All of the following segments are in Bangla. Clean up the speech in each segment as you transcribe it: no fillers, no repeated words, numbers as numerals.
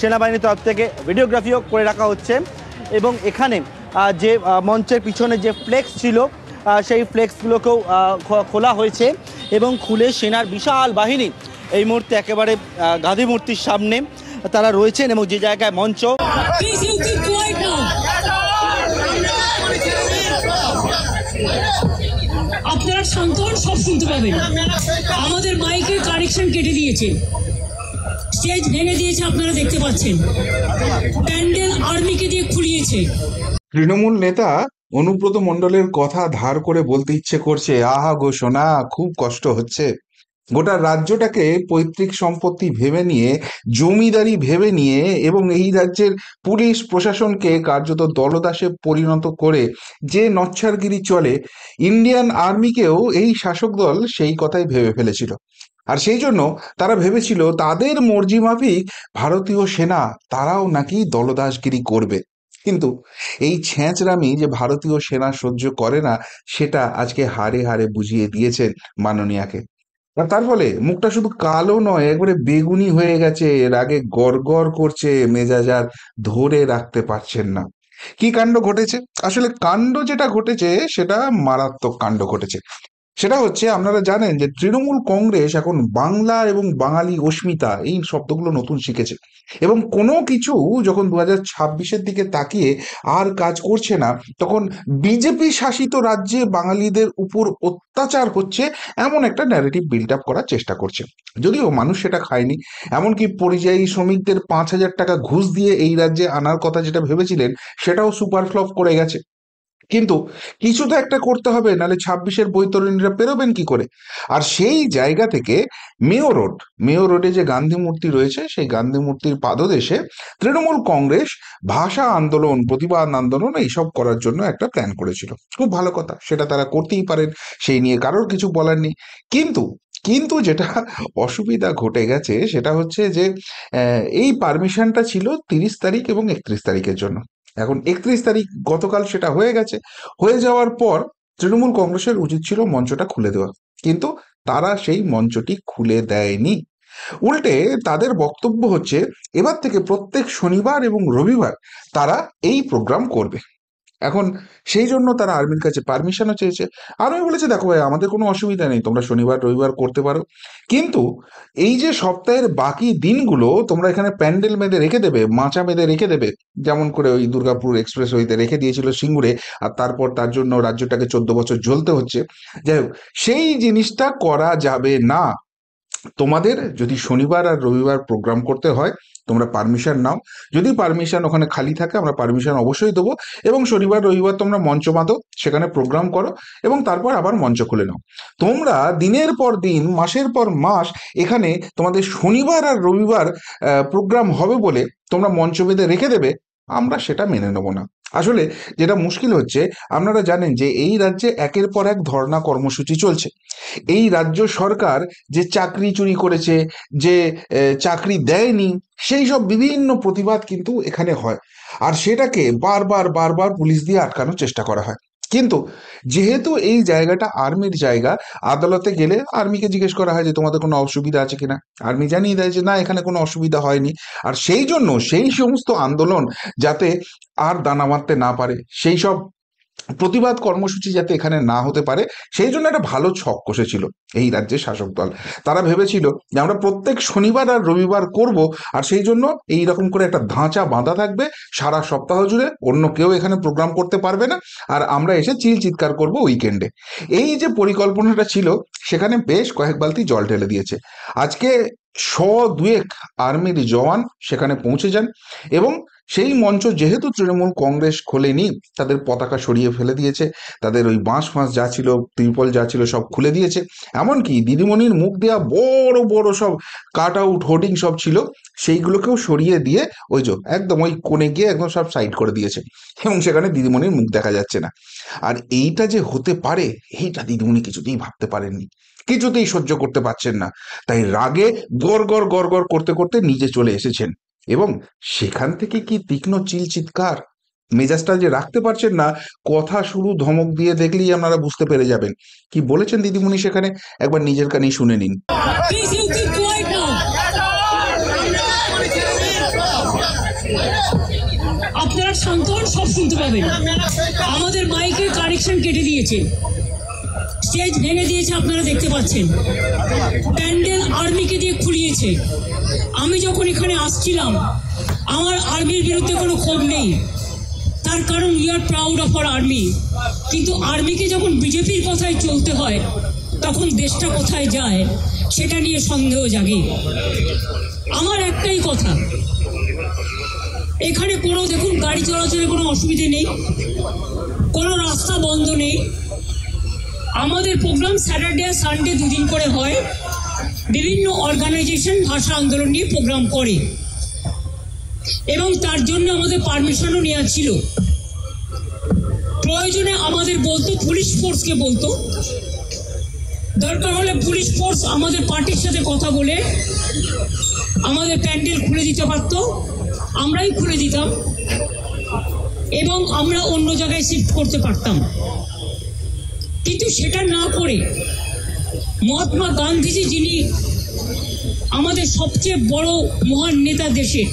সেনাবাহিনীর তরফ থেকে ভিডিওগ্রাফিও করে রাখা হচ্ছে এবং এখানে যে মঞ্চের পিছনে যে ফ্লেক্স ছিল সেই ফ্লেক্সগুলোকেও খোলা হয়েছে এবং খুলে সেনার বিশাল বাহিনী এই মুহূর্তে একেবারে গান্ধী মূর্তির সামনে তারা রয়েছেন এবং যে জায়গায় মঞ্চ আপনার সন্তান সব শুনতে পাবেন। আমাদের মাইকের কানেকশন কেটে দিয়েছে, স্টেজ ভেঙে দিয়েছে, আপনারা দেখতে পাচ্ছেন। প্যান্ডেল আর্মিকে দিয়ে খুলিয়েছে। তৃণমূল নেতা অনুব্রত মণ্ডলের কথা ধার করে বলতে ইচ্ছে করছে, আহা গো সোনা, খুব কষ্ট হচ্ছে। গোটা রাজ্যটাকে পৈতৃক সম্পত্তি ভেবে নিয়ে, জমিদারি ভেবে নিয়ে এবং এই রাজ্যের পুলিশ প্রশাসনকে কার্যত দলদাসে পরিণত করে যে নচ্ছারগিরি চলে, ইন্ডিয়ান আর্মিকেও এই শাসক দল সেই কথাই ভেবে ফেলেছিল। আর সেই জন্য তারা ভেবেছিল তাদের মর্জি মাফিক ভারতীয় সেনা তারাও নাকি দলদাসগিরি করবে। কিন্তু এই ছ্যাঁচড়ামি যে ভারতীয় সেনা সহ্য করে না, সেটা আজকে হাড়ে হাড়ে বুঝিয়ে দিয়েছেন মাননীয়াকে। আর তার ফলে মুখটা শুধু কালো নয়, একবারে বেগুনি হয়ে গেছে, রাগে গড়গড় করছে, মেজাজ আর ধরে রাখতে পারছেন না। কি কাণ্ড ঘটেছে? আসলে কাণ্ড যেটা ঘটেছে সেটা মারাত্মক কাণ্ড ঘটেছে। সেটা হচ্ছে, আপনারা জানেন যে তৃণমূল কংগ্রেস এখন বাংলা এবং বাঙালি অস্মিতা এই শব্দগুলো নতুন শিখেছে এবং কোনো কিছু যখন 2026-এর দিকে তাকিয়ে আর কাজ করছে না, তখন বিজেপি শাসিত রাজ্যে বাঙালিদের উপর অত্যাচার হচ্ছে এমন একটা ন্যারেটিভ বিল্ড আপ করার চেষ্টা করছে। যদিও মানুষ সেটা খায়নি, এমনকি পরিযায়ী শ্রমিকদের 5,000 টাকা ঘুষ দিয়ে এই রাজ্যে আনার কথা যেটা ভেবেছিলেন সেটাও সুপার ফ্লপ করে গেছে। কিন্তু কিছু তো একটা করতে হবে, নাহলে 26-এর বৈতরণীরা পেরোবেন কি করে? আর সেই জায়গা থেকে মেয়র রোডে যে গান্ধী মূর্তি রয়েছে, সেই গান্ধী মূর্তির পাদদেশে তৃণমূল কংগ্রেস ভাষা আন্দোলন, প্রতিবাদ আন্দোলন এইসব করার জন্য একটা প্ল্যান করেছিল। খুব ভালো কথা, সেটা তারা করতেই পারেন, সেই নিয়ে কারোর কিছু বলার নেই। কিন্তু কিন্তু যেটা অসুবিধা ঘটে গেছে সেটা হচ্ছে যে এই পারমিশনটা ছিল 30 তারিখ এবং 31 তারিখের জন্য। এখন 31 তারিখ গতকাল সেটা হয়ে গেছে। হয়ে যাওয়ার পর তৃণমূল কংগ্রেসের উচিত ছিল মঞ্চটা খুলে দেওয়া, কিন্তু তারা সেই মঞ্চটি খুলে দেয়নি। উল্টে তাদের বক্তব্য হচ্ছে এবার থেকে প্রত্যেক শনিবার এবং রবিবার তারা এই প্রোগ্রাম করবে। এখন সেই জন্য তারা আর্মির কাছে পারমিশনও চেয়েছে। আর্মি বলেছে, দেখো ভাই, আমাদের কোনো অসুবিধা নেই, তোমরা শনিবার রবিবার করতে পারো, কিন্তু এই যে সপ্তাহের বাকি দিনগুলো তোমরা এখানে প্যান্ডেল বেঁধে রেখে দেবে, মাচা বেঁধে রেখে দেবে, যেমন করে ওই দুর্গাপুর এক্সপ্রেস ওয়েতে রেখে দিয়েছিল সিঙ্গুরে, আর তারপর তার জন্য রাজ্যটাকে 14 বছর জ্বলতে হচ্ছে। যাই হোক, সেই জিনিসটা করা যাবে না। তোমাদের যদি শনিবার আর রবিবার প্রোগ্রাম করতে হয়, তোমরা পারমিশন নাও। যদি পারমিশন ওখানে খালি থাকে, আমরা পারমিশন অবশ্যই দেবো, এবং শনিবার রবিবার তোমরা মঞ্চ বাঁধো, সেখানে প্রোগ্রাম করো, এবং তারপর আবার মঞ্চ খুলে নাও। তোমরা দিনের পর দিন, মাসের পর মাস এখানে তোমাদের শনিবার আর রবিবার প্রোগ্রাম হবে বলে তোমরা মঞ্চ বেঁধে রেখে দেবে, আমরা সেটা মেনে নেব না। আসলে যেটা মুশকিল হচ্ছে, আপনারা জানেন যে এই রাজ্যে একের পর এক ধর্ণা কর্মসূচি চলছে। এই রাজ্য সরকার যে চাকরি চুরি করেছে, যে চাকরি দেয়নি, সেই সব বিভিন্ন প্রতিবাদ কিন্তু এখানে হয়, আর সেটাকে বারবার বারবার পুলিশ দিয়ে আটকানোর চেষ্টা করা হয়। কিন্তু যেহেতু এই জায়গাটা আর্মির জায়গা, আদালতে গেলে আর্মিকে জিজ্ঞেস করা হয় যে তোমাদের কোনো অসুবিধা আছে কিনা, আর্মি জানিয়ে দেয় যে না, এখানে কোনো অসুবিধা হয়নি। আর সেই জন্য সেই সমস্ত আন্দোলন যাতে আর দানা মারতে না পারে, সেই সব প্রতিবাদ কর্মসূচি যাতে এখানে না হতে পারে, সেই জন্য একটা ভালো ছক কষেছিল এই রাজ্যের শাসক দল। তারা ভেবেছিল যে আমরা প্রত্যেক শনিবার আর রবিবার করব, আর সেই জন্য এই রকম করে একটা ধাঁচা বাঁধা থাকবে, সারা সপ্তাহ জুড়ে অন্য কেউ এখানে প্রোগ্রাম করতে পারবে না, আর আমরা এসে চিৎকার করব উইকেন্ডে। এই যে পরিকল্পনাটা ছিল, সেখানে বেশ কয়েক বালতি জল ঢেলে দিয়েছে। আজকে 100-2 আর্মির জওয়ান সেখানে পৌঁছে যান, এবং সেই মঞ্চ যেহেতু তৃণমূল কংগ্রেস খোলেনি, তাদের পতাকা সরিয়ে ফেলে দিয়েছে, তাদের ওই বাঁশ যা ছিল, ত্রিপল যা ছিল, সব খুলে দিয়েছে। এমনকি দিদিমণির মুখ দেওয়া বড় বড় সব কাট আউট হোর্ডিং সব ছিল, সেইগুলোকেও সরিয়ে দিয়ে ওই যে একদম ওই কোণে গিয়ে একদম সব সাইড করে দিয়েছে, এবং সেখানে দিদিমণির মুখ দেখা যাচ্ছে না। আর এইটা যে হতে পারে, এইটা দিদিমণি কিছুতেই ভাবতে পারেননি, কিছুতেই সহ্য করতে পারছেন না। তাই রাগে গড় গড় গড় গড় করতে করতে নিচে চলে এসেছেন, এবং সেখান থেকে কি তীক্ষ্ণ চিৎকার, মেজাজটা যে রাখতে পারছেন না, কথা শুরু ধমক দিয়ে দেখলেই আপনারা বুঝতে পেরে যাবেন কি বলেছেন দিদিমণি সেখানে। একবার নিজের কানেই শুনে নিন। আপনারা শান্ত হন, সব শুনতে পাবেন। আমাদের মাইকের কানেকশন কেটে দিয়েছে, স্টেজ ভেঙে দিয়েছে, আপনারা দেখতে পাচ্ছেন। প্যান্ডেল আর্মিকে দিয়ে খুলিয়েছে। আমি যখন এখানে আসছিলাম, আমার আর্মির বিরুদ্ধে কোনো ক্ষোভ নেই, তার কারণ we are proud of our army. কিন্তু আর্মিকে যখন বিজেপির কথায় চলতে হয়, তখন দেশটা কোথায় যায় সেটা নিয়ে সন্দেহ জাগে। আমার একটাই কথা, এখানে কোনো দেখুন গাড়ি চলাচলের কোনো অসুবিধে নেই, কোনো রাস্তা বন্ধ নেই। আমাদের প্রোগ্রাম স্যাটারডে আর সানডে দুদিন করে হয়। বিভিন্ন অর্গানাইজেশন ভাষা আন্দোলন নিয়ে প্রোগ্রাম করে এবং তার জন্য আমাদের পারমিশনও নেওয়া ছিল। প্রয়োজনে আমাদের বলতো, পুলিশ ফোর্সকে বলতো, দরকার হলে পুলিশ ফোর্স আমাদের পার্টির সাথে কথা বলে আমাদের প্যান্ডেল খুলে দিতে পারতো, আমরাই খুলে দিতাম এবং আমরা অন্য জায়গায় শিফট করতে পারতাম। কিন্তু সেটা না করে মহাত্মা গান্ধীজি, যিনি আমাদের সবচেয়ে বড় মহান নেতা দেশে,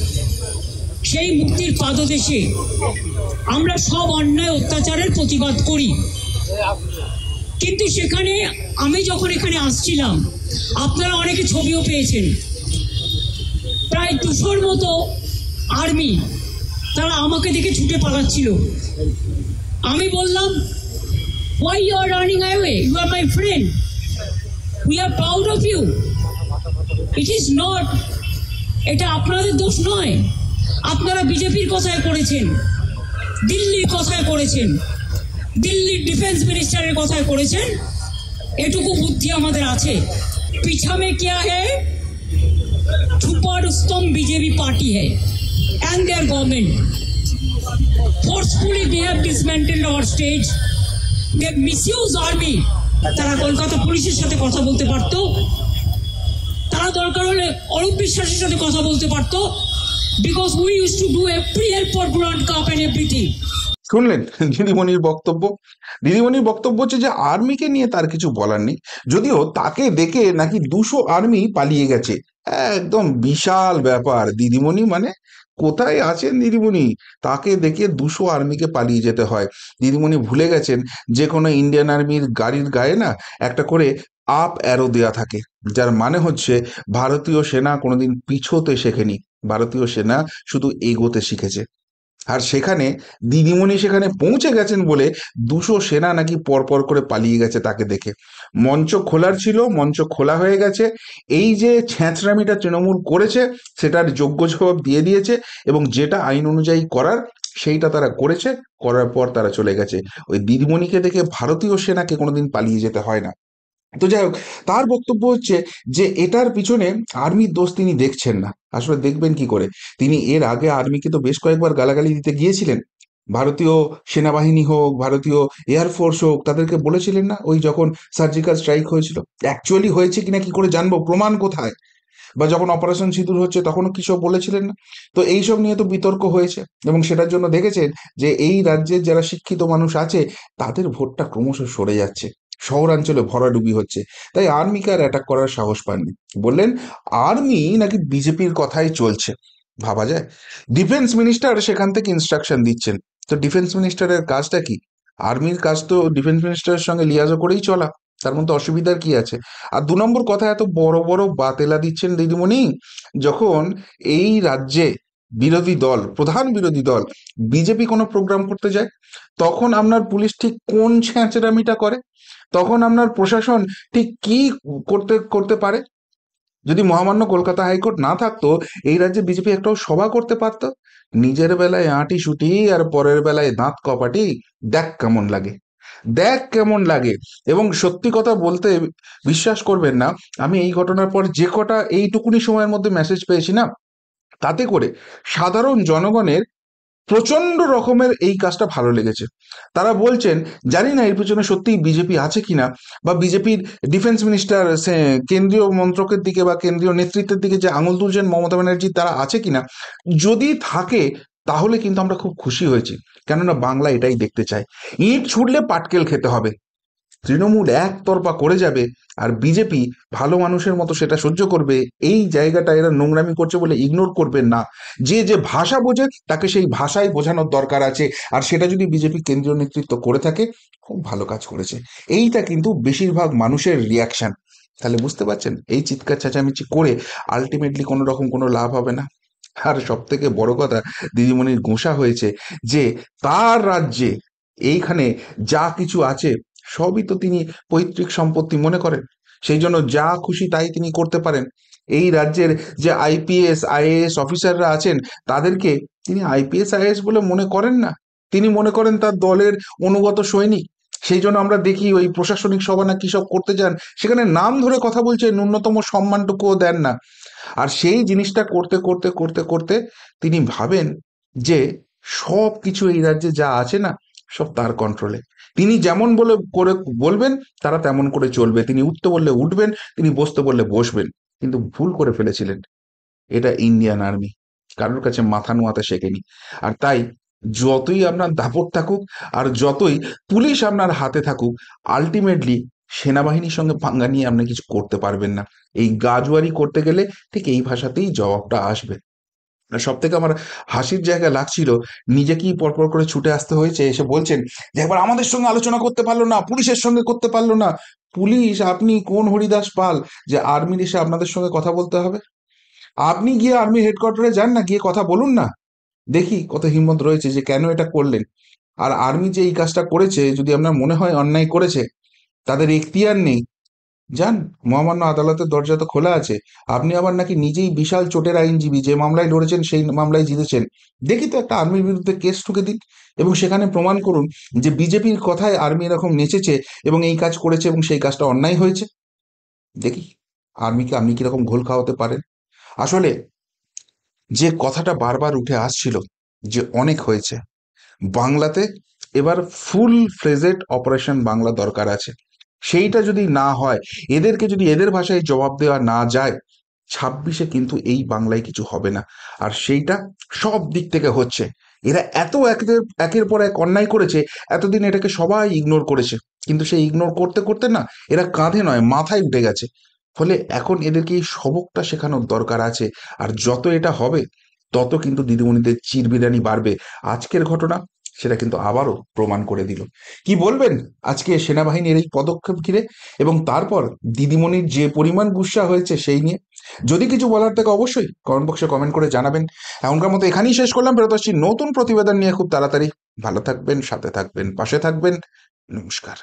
সেই মুক্তির পাদদেশে আমরা সব অন্যায় অত্যাচারের প্রতিবাদ করি। কিন্তু সেখানে আমি যখন এখানে আসছিলাম, আপনারা অনেকে ছবিও পেয়েছেন, প্রায় 200-র মতো আর্মি, তারা আমাকে দেখে ছুটে পালাচ্ছিল। আমি বললাম, why you are running away? You are my friend. We are proud of you. It is not, এটা আপনাদের দোষ নয়। আপনারা বিজেপির কথায় করেছেন, দিল্লির কথায় করেছেন, দিল্লির ডিফেন্স মিনিস্টারের কথায় করেছেন, এটুকু বুদ্ধি আমাদের আছে। पीछा में क्या है, छुपा रुस्तम बीजेपी पार्टी है and their government. Forcefully they have dismantled our stage. They misuse army. তারা কলকাতা পুলিশের সাথে কথা বলতে পারতো, তারা দরকার হলে অরূপ বিশ্বাসের সাথে কথা বলতে পারতো, because we used to do every help for Durand Cup and everything. শুনলেন দিদিমণির বক্তব্য। দিদিমণির বক্তব্য হচ্ছে যে আর্মিকে নিয়ে তার কিছু বলার নেই, যদিও তাকে দেখে নাকি 200 আর্মি পালিয়ে গেছে। একদম বিশাল ব্যাপার। দিদিমণি মানে কোথায় আছেন দিদিমণি? তাকে দেখে 200 আর্মিকে পালিয়ে যেতে হয়। দিদিমণি ভুলে গেছেন যে কোনো ইন্ডিয়ান আর্মির গাড়ির গায়ে না একটা করে আপ অ্যারো দেয়া থাকে, যার মানে হচ্ছে ভারতীয় সেনা কোনোদিন পিছোতে শেখেনি, ভারতীয় সেনা শুধু এগোতে শিখেছে। আর সেখানে দিদিমণি সেখানে পৌঁছে গেছেন বলে 200 সেনা নাকি পরপর করে পালিয়ে গেছে তাকে দেখে। মঞ্চ খোলার ছিল, মঞ্চ খোলা হয়ে গেছে। এই যে ছ্যাঁচড়ামিটা তৃণমূল করেছে সেটার যোগ্য জবাব দিয়ে দিয়েছে এবং যেটা আইন অনুযায়ী করার সেইটা তারা করেছে, করার পর তারা চলে গেছে। ওই দিদিমণিকে দেখে ভারতীয় সেনাকে কোনোদিন পালিয়ে যেতে হয় না। তো যাই হোক, তার বক্তব্য হচ্ছে যে এটার পিছনে আর্মির দোষ তিনি দেখছেন না। আসলে দেখবেন কি করে? তিনি এর আগে আর্মিকে তো বেশ কয়েকবার গালাগালি দিতে গিয়েছিলেন। ভারতীয় সেনাবাহিনী হোক, ভারতীয় এয়ারফোর্স হোক, তাদেরকে বলেছিলেন না, ওই যখন সার্জিক্যাল স্ট্রাইক হয়েছিল, অ্যাকচুয়ালি হয়েছে কিনা কি করে জানবো, প্রমাণ কোথায়? বা যখন অপারেশন সিঁদুর হচ্ছে তখনও কি সব বলেছিলেন না? তো এইসব নিয়ে তো বিতর্ক হয়েছে এবং সেটার জন্য দেখেছেন যে এই রাজ্যের যারা শিক্ষিত মানুষ আছে তাদের ভোটটা ক্রমশ সরে যাচ্ছে, শহরাঞ্চলে ভরাডুবি হচ্ছে। তাই আর্মিকে আর অ্যাটাক করার সাহস পাননি। বললেন আর্মি নাকি বিজেপির কথাই চলছে। ভাবা যায়? ডিফেন্স মিনিস্টার সেখান থেকে ইনস্ট্রাকশন দিচ্ছেন। তো ডিফেন্স মিনিস্টারের কাজটা কি? আর্মির কাজ তো ডিফেন্স মিনিস্টারের সঙ্গে লিয়াজো করেই চলা, তার মধ্যে অসুবিধার কি আছে? আর 2 নম্বর কথা, এত বড় বড় বাতেলা দিচ্ছেন দিদিমণি, যখন এই রাজ্যে বিরোধী দল, প্রধান বিরোধী দল বিজেপি কোনো প্রোগ্রাম করতে যায়, তখন আপনার পুলিশ ঠিক কোন ছ্যাঁচড়ামিটা করে, তখন আপনার প্রশাসন ঠিক কি করতে করতে পারে। যদি মহামান্য কলকাতা হাইকোর্ট না থাকতো, এই রাজ্যে বিজেপি একটাও সভা করতে পারতো? নিজের বেলায় আঁটি শুটি আর পরের বেলায় দাঁত কপাটি। দেখ কেমন লাগে, দেখ কেমন লাগে। এবং সত্যি কথা বলতে বিশ্বাস করবেন না, আমি এই ঘটনার পর যে কটা এইটুকুনি সময়ের মধ্যে মেসেজ পেয়েছি না, তাতে করে সাধারণ জনগণের প্রচন্ড রকমের এই কাজটা ভালো লেগেছে। তারা বলছেন, জানি না এর পিছনে সত্যিই বিজেপি আছে কিনা, বা বিজেপির ডিফেন্স মিনিস্টার কেন্দ্রীয় মন্ত্রকের দিকে বা কেন্দ্রীয় নেতৃত্বের দিকে যে আঙুল তুলছেন মমতা ব্যানার্জি, তারা আছে কিনা। যদি থাকে তাহলে কিন্তু আমরা খুব খুশি হয়েছি, কেননা বাংলা এটাই দেখতে চায়। ইট ছুটলে পাটকেল খেতে হবে। তৃণমূল একতরফা করে যাবে আর বিজেপি ভালো মানুষের মতো সেটা সহ্য করবে, এই জায়গাটা এরা নোংরামি করছে বলে ইগনোর করবেন না। যে যে ভাষা বোঝে তাকে সেই ভাষায় বোঝানোর দরকার আছে, আর সেটা যদি বিজেপি কেন্দ্রীয় নেতৃত্ব করে থাকে খুব ভালো কাজ করেছে। এইটা কিন্তু বেশিরভাগ মানুষের রিয়াকশন। তাহলে বুঝতে পারছেন এই চিৎকার চেঁচামেচি করে আলটিমেটলি কোনো রকম কোনো লাভ হবে না। আর সব থেকে বড় কথা, দিদিমণির গোঁসা হয়েছে যে তার রাজ্যে এইখানে যা কিছু আছে সবই তো তিনি পৈতৃক সম্পত্তি মনে করেন, সেই জন্য যা খুশি তাই তিনি করতে পারেন। এই রাজ্যের যে আইপিএস আইএএস অফিসাররা আছেন তাদেরকে তিনি আইপিএস আইএএস বলে মনে করেন না, তিনি মনে করেন তার দলের অনুগত সৈনিক। সেই জন্য আমরা দেখি ওই প্রশাসনিক সভা না কি সব করতে যান, সেখানে নাম ধরে কথা বলছে, ন্যূনতম সম্মানটুকুও দেন না। আর সেই জিনিসটা করতে করতে করতে করতে তিনি ভাবেন যে সব কিছু এই রাজ্যে যা আছে না সব তার কন্ট্রোলে, তিনি যেমন বলে করে বলবেন তারা তেমন করে চলবে, তিনি উঠতে বললে উঠবেন, তিনি বসতে বললে বসবেন। কিন্তু ভুল করে ফেলেছিলেন, এটা ইন্ডিয়ান আর্মি, কারোর কাছে মাথা নোয়াতে শেখেনি। আর তাই যতই আপনার দাপট থাকুক আর যতই পুলিশ আপনার হাতে থাকুক, আলটিমেটলি সেনাবাহিনীর সঙ্গে পাঙ্গা নিয়ে আপনি কিছু করতে পারবেন না। এই গাজুয়ারি করতে গেলে ঠিক এই ভাষাতেই জবাবটা আসবে। আর সব থেকে আমার হাসির জায়গা লাগছিল, নিজেকেই পরপর করে ছুটে আসতে হয়েছে, এসে বলছেন যে একবার আমাদের সঙ্গে আলোচনা করতে পারলো না, পুলিশের সঙ্গে করতে পারলো না। পুলিশ আপনি কোন হরিদাস পাল যে আর্মির এসে আপনাদের সঙ্গে কথা বলতে হবে? আপনি গিয়ে আর্মি হেডকোয়ার্টারে যান না, গিয়ে কথা বলুন না, দেখি কত হিম্মত রয়েছে যে কেন এটা করলেন। আর আর্মি যে এই কাজটা করেছে, যদি আপনার মনে হয় অন্যায় করেছে, তাদের এখতিয়ার নেই, যান, মহামান্য আদালতের দরজা তো খোলা আছে। আপনি আবার নাকি নিজেই বিশাল চোটের আইনজীবী, যে মামলায় লড়েছেন সেই মামলায় জিতেছেন, দেখি তো একটা আর্মির বিরুদ্ধে কেস ঠুকে দিন এবং সেখানে প্রমাণ করুন যে বিজেপির কথায় আর্মি এরকম নেচেছে এবং এই কাজ করেছে এবং সেই কাজটা অন্যায় হয়েছে। দেখি আর্মিকে আপনি কিরকম ঘোল খাওয়াতে পারেন। আসলে যে কথাটা বারবার উঠে আসছিল যে অনেক হয়েছে বাংলাতে, এবার ফুল ফ্লেজেড অপারেশন বাংলা দরকার আছে। সেইটা যদি না হয়, এদেরকে যদি এদের ভাষায় জবাব দেওয়া না যায়, 26-এ কিন্তু এই বাংলায় কিছু হবে না। আর সেইটা সব দিক থেকে হচ্ছে। এরা এত একের পর এক অন্যায় করেছে, এতদিন এটাকে সবাই ইগনোর করেছে, কিন্তু সেই ইগনোর করতে করতে না এরা কাঁধে নয় মাথায় উঠে গেছে। ফলে এখন এদেরকে এই সবকটা শেখানোর দরকার আছে। আর যত এটা হবে তত কিন্তু দিদিমণিদের চিরবিরানি বাড়বে। আজকের ঘটনা সেটা কিন্তু আবারও প্রমাণ করে দিল। কি বলবেন আজকে সেনাবাহিনীর এই পদক্ষেপ ঘিরে, এবং তারপর দিদিমণির যে পরিমাণ গুস্সা হয়েছে সেই নিয়ে? যদি কিছু বলার থাকে অবশ্যই কমেন্ট বক্সে কমেন্ট করে জানাবেন। এখনকার মতো এখানেই শেষ করলাম, ফেরত আসছি নতুন প্রতিবেদন নিয়ে খুব তাড়াতাড়ি। ভালো থাকবেন, সাথে থাকবেন, পাশে থাকবেন। নমস্কার।